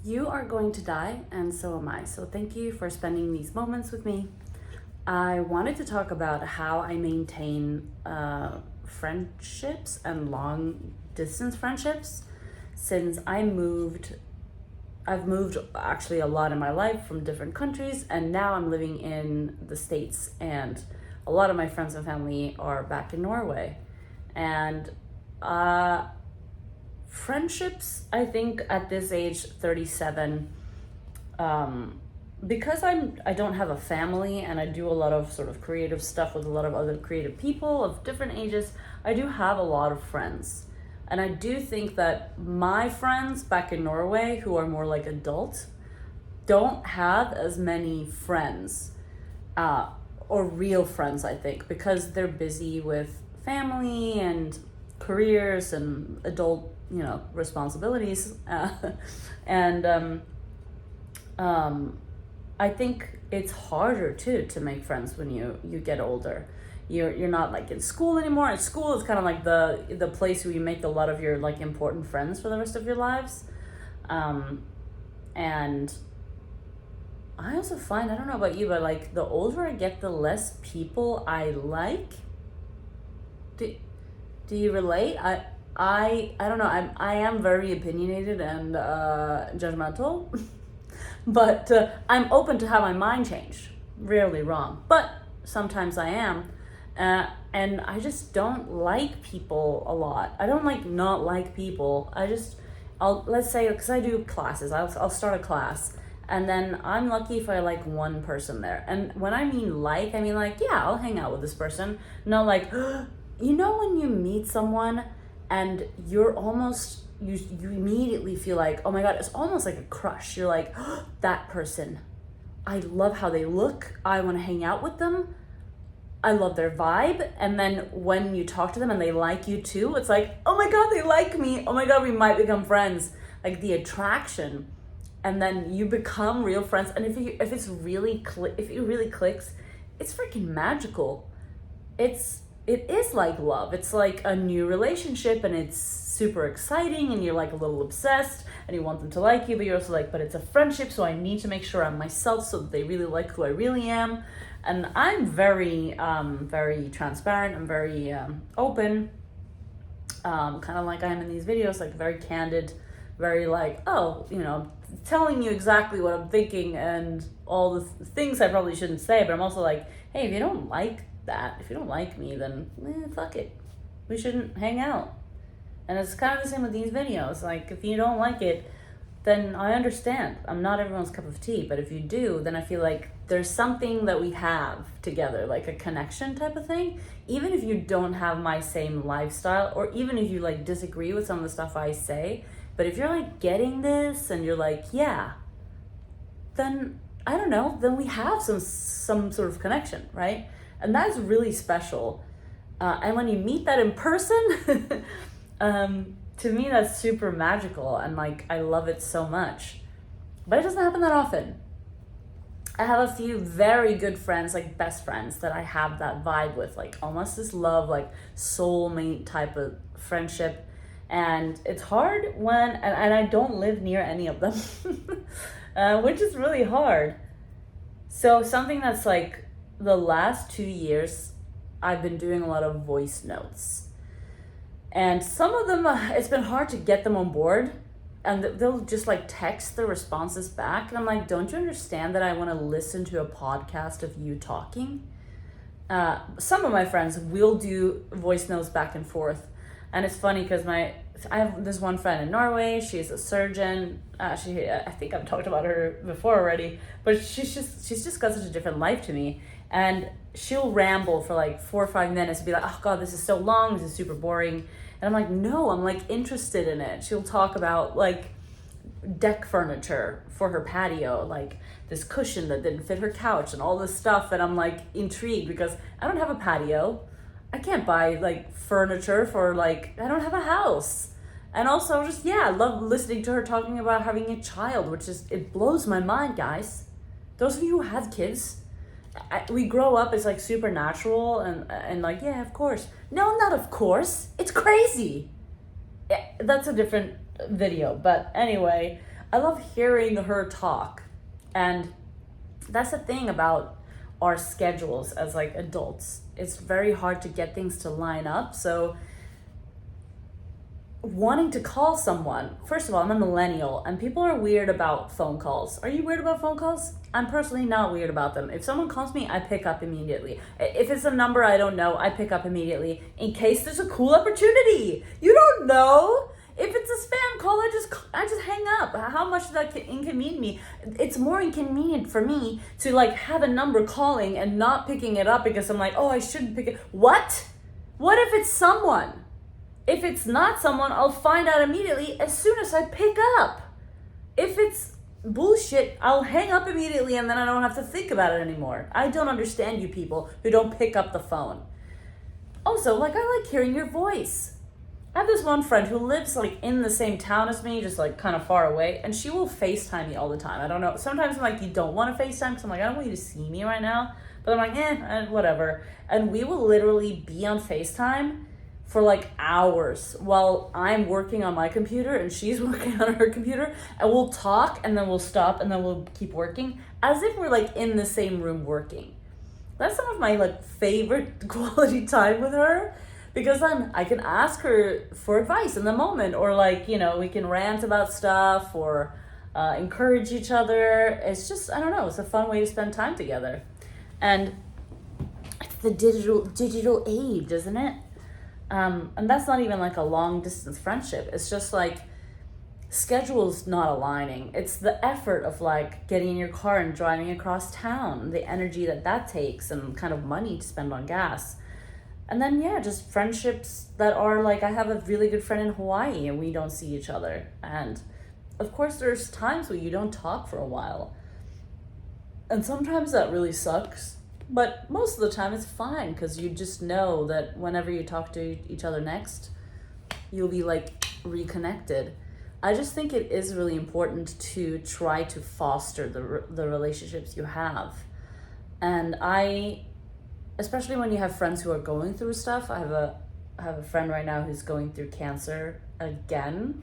You are going to die, and so am I. So thank you for spending these moments with me. I wanted to talk about how I maintain friendships and long distance friendships since I've moved actually a lot in my life from different countries, and now I'm living in the States, and a lot of my friends and family are back in Norway. And friendships, I think at this age, 37, because I don't have a family and I do a lot of sort of creative stuff with a lot of other creative people of different ages, I do have a lot of friends. And I do think that my friends back in Norway, who are more like adults, don't have as many friends, or real friends, I think, because they're busy with family and careers and adult, responsibilities. And I think it's harder too to make friends when you get older. You're not like in school anymore. And school is kind of like the place where you make a lot of your like important friends for the rest of your lives. And I also find, I don't know about you, but like the older I get, the less people I like. Do you relate? I don't know. I am very opinionated and judgmental, but I'm open to have my mind change. Rarely wrong, but sometimes I am. And I just don't like people a lot. I don't like not like people. Let's say, because I do classes, I'll start a class, and then I'm lucky if I like one person there. And when I mean like, yeah, I'll hang out with this person. Not like, when you meet someone and you immediately feel like, oh my God, it's almost like a crush. You're like, that person, I love how they look. I want to hang out with them. I love their vibe. And then when you talk to them and they like you too, it's like, oh my God, they like me. Oh my God, we might become friends. Like the attraction. And then you become real friends. And if it really clicks, it's freaking magical. It is like love. It's like a new relationship, and it's super exciting, and you're like a little obsessed and you want them to like you, but you're also like, but it's a friendship, so I need to make sure I'm myself so that they really like who I really am. And I'm very, very transparent. I'm very open, kind of like I am in these videos, like very candid, very like, telling you exactly what I'm thinking and all the things I probably shouldn't say. But I'm also like, hey, if you don't like that, if you don't like me, then fuck it. We shouldn't hang out. And it's kind of the same with these videos. Like, if you don't like it, then I understand. I'm not everyone's cup of tea, but if you do, then I feel like there's something that we have together, like a connection type of thing. Even if you don't have my same lifestyle, or even if you like disagree with some of the stuff I say, but if you're like getting this and you're like, yeah, then I don't know, then we have some sort of connection, right? And that's really special. And when you meet that in person, to me, that's super magical, and like I love it so much. But it doesn't happen that often. I have a few very good friends, like best friends, that I have that vibe with, like almost this love, like soulmate type of friendship. And it's hard and I don't live near any of them, which is really hard. So something that's like the last 2 years, I've been doing a lot of voice notes. And some of them, it's been hard to get them on board, and they'll just like text the responses back. And I'm like, don't you understand that I want to listen to a podcast of you talking? Some of my friends will do voice notes back and forth. And it's funny because I have this one friend in Norway. She's a surgeon. I think I've talked about her before already, but she's just got such a different life to me. And she'll ramble for like 4 or 5 minutes and be like, oh God, this is so long. This is super boring. And I'm like, no, I'm like interested in it. She'll talk about like deck furniture for her patio, like this cushion that didn't fit her couch and all this stuff. And I'm like intrigued because I don't have a patio. I can't buy like furniture for like, I don't have a house. And also just, yeah, I love listening to her talking about having a child, which is, it blows my mind, guys. Those of you who have kids, we grow up as like supernatural and like, yeah, of course. No, not of course. It's crazy. That's a different video. But anyway, I love hearing her talk. And that's the thing about our schedules as like adults. It's very hard to get things to line up. So wanting to call someone, first of all, I'm a millennial and people are weird about phone calls. Are you weird about phone calls? I'm personally not weird about them. If someone calls me, I pick up immediately. If it's a number I don't know, I pick up immediately in case there's a cool opportunity. You don't know. If it's a spam call, I just hang up. How much does that inconvenience me? It's more inconvenient for me to like have a number calling and not picking it up because I'm like, oh, I shouldn't pick it. What? What if it's someone? If it's not someone, I'll find out immediately as soon as I pick up. If it's bullshit, I'll hang up immediately and then I don't have to think about it anymore. I don't understand you people who don't pick up the phone. Also, like, I like hearing your voice. I have this one friend who lives like in the same town as me, just like kind of far away, and she will FaceTime me all the time. I don't know. Sometimes I'm like, you don't want to FaceTime because I'm like, I don't want you to see me right now. But I'm like, whatever. And we will literally be on FaceTime for like hours while I'm working on my computer and she's working on her computer, and we'll talk and then we'll stop and then we'll keep working as if we're like in the same room working. That's some of my like favorite quality time with her, because then I can ask her for advice in the moment, or like, you know, we can rant about stuff or encourage each other. It's just, I don't know, it's a fun way to spend time together. And it's the digital age, isn't it? And that's not even like a long distance friendship. It's just like schedules not aligning. It's the effort of like getting in your car and driving across town, the energy that takes, and kind of money to spend on gas. And then, yeah, just friendships that are like, I have a really good friend in Hawaii and we don't see each other. And of course, there's times where you don't talk for a while. And sometimes that really sucks. But most of the time it's fine, because you just know that whenever you talk to each other next, you'll be like reconnected. I just think it is really important to try to foster the relationships you have. And especially when you have friends who are going through stuff. I have a friend right now who's going through cancer again.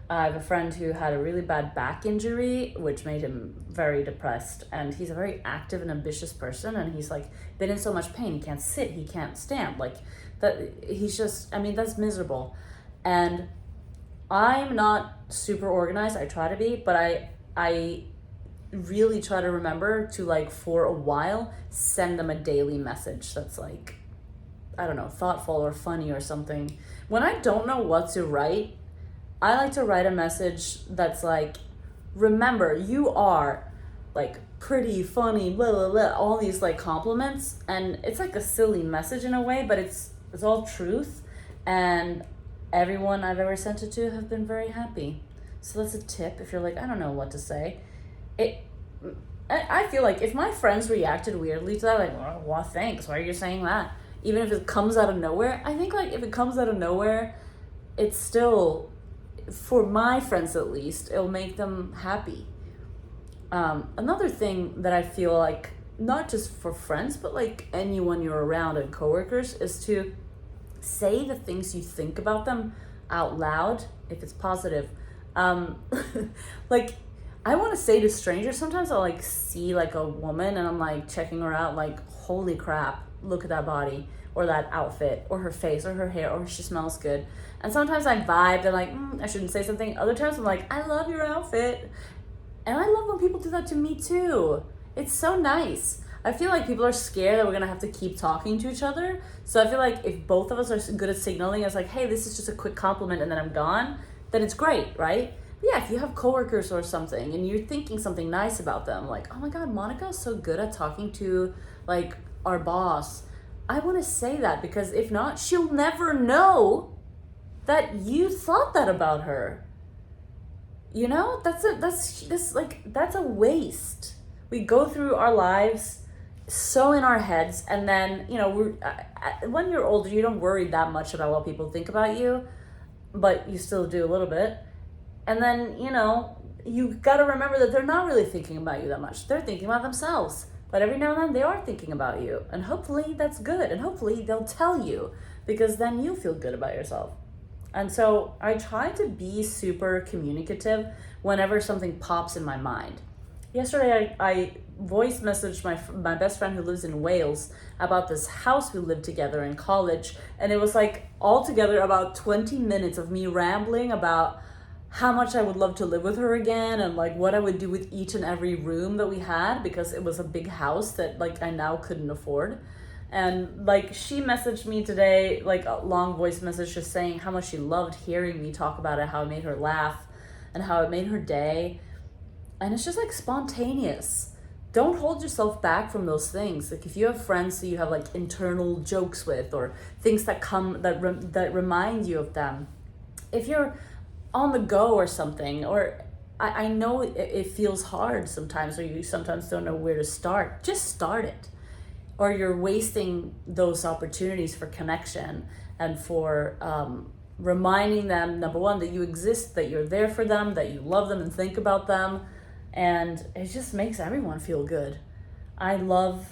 I have a friend who had a really bad back injury, which made him very depressed. And he's a very active and ambitious person. And he's like been in so much pain. He can't sit, he can't stand. Like that, he's just, I mean, that's miserable. And I'm not super organized. I try to be, but I really try to remember to, like, for a while, send them a daily message that's like, I don't know, thoughtful or funny or something. When I don't know what to write, I like to write a message that's like, remember, you are like pretty, funny, blah, blah, blah, all these like compliments. And it's like a silly message in a way, but it's all truth. And everyone I've ever sent it to have been very happy. So that's a tip if you're like, I don't know what to say. I feel like if my friends reacted weirdly to that, like, well, thanks, why are you saying that? Even if it comes out of nowhere, I think like if it comes out of nowhere, it's still, for my friends at least, it'll make them happy. Another thing that I feel like, not just for friends, but like anyone you're around and coworkers, is to say the things you think about them out loud if it's positive. Like, I want to say to strangers, sometimes I'll like see like a woman and I'm like checking her out, like, holy crap, look at that body, or that outfit, or her face, or her hair, or she smells good. And sometimes I vibe and like, I shouldn't say something. Other times I'm like, I love your outfit. And I love when people do that to me too. It's so nice. I feel like people are scared that we're gonna have to keep talking to each other. So I feel like if both of us are good at signaling, it's like, hey, this is just a quick compliment and then I'm gone, then it's great, right? But yeah, if you have coworkers or something and you're thinking something nice about them, like, oh my God, Monica is so good at talking to like our boss, I want to say that, because if not, she'll never know that you thought that about her. You know, that's a waste. We go through our lives so in our heads, and then, you know, when you're older, you don't worry that much about what people think about you, but you still do a little bit. And then, you know, you got to remember that they're not really thinking about you that much. They're thinking about themselves. But every now and then they are thinking about you. And hopefully that's good. And hopefully they'll tell you, because then you feel good about yourself. And so I try to be super communicative whenever something pops in my mind. Yesterday, I voice messaged my best friend who lives in Wales about this house we lived together in college. And it was like altogether about 20 minutes of me rambling about how much I would love to live with her again and like what I would do with each and every room that we had, because it was a big house that like I now couldn't afford. And like she messaged me today, like a long voice message just saying how much she loved hearing me talk about it, how it made her laugh and how it made her day. And it's just like spontaneous. Don't hold yourself back from those things. Like if you have friends that you have like internal jokes with, or things that come that remind you of them. If you're on the go or something, or I know it feels hard sometimes, or you sometimes don't know where to start, just start it. Or you're wasting those opportunities for connection and for reminding them, number one, that you exist, that you're there for them, that you love them and think about them. And it just makes everyone feel good. I love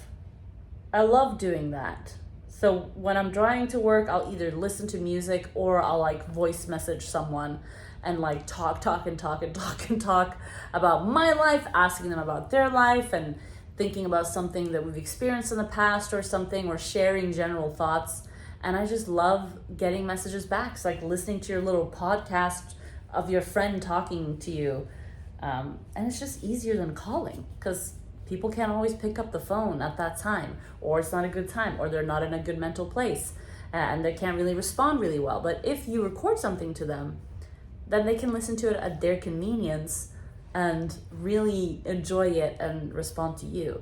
doing that. So when I'm driving to work, I'll either listen to music or I'll like voice message someone and like talk about my life, asking them about their life and thinking about something that we've experienced in the past or something, or sharing general thoughts. And I just love getting messages back. It's like listening to your little podcast of your friend talking to you. And it's just easier than calling, because people can't always pick up the phone at that time, or it's not a good time, or they're not in a good mental place and they can't really respond really well. But if you record something to them, then they can listen to it at their convenience and really enjoy it and respond to you.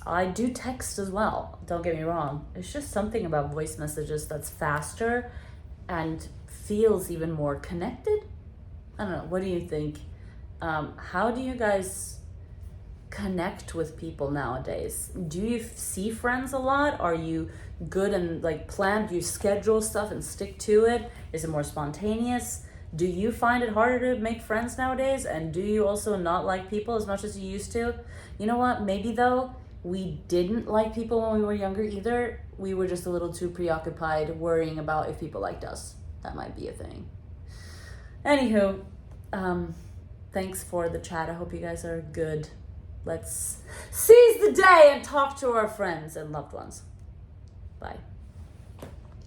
I do text as well, don't get me wrong. It's just something about voice messages that's faster and feels even more connected. I don't know, what do you think? How do you guys connect with people nowadays? Do you see friends a lot? Are you good and like plan? Do you schedule stuff and stick to it? Is it more spontaneous? Do you find it harder to make friends nowadays? And do you also not like people as much as you used to? You know what? Maybe though, we didn't like people when we were younger either. We were just a little too preoccupied worrying about if people liked us. That might be a thing. Anywho, thanks for the chat. I hope you guys are good. Let's seize the day and talk to our friends and loved ones. Bye.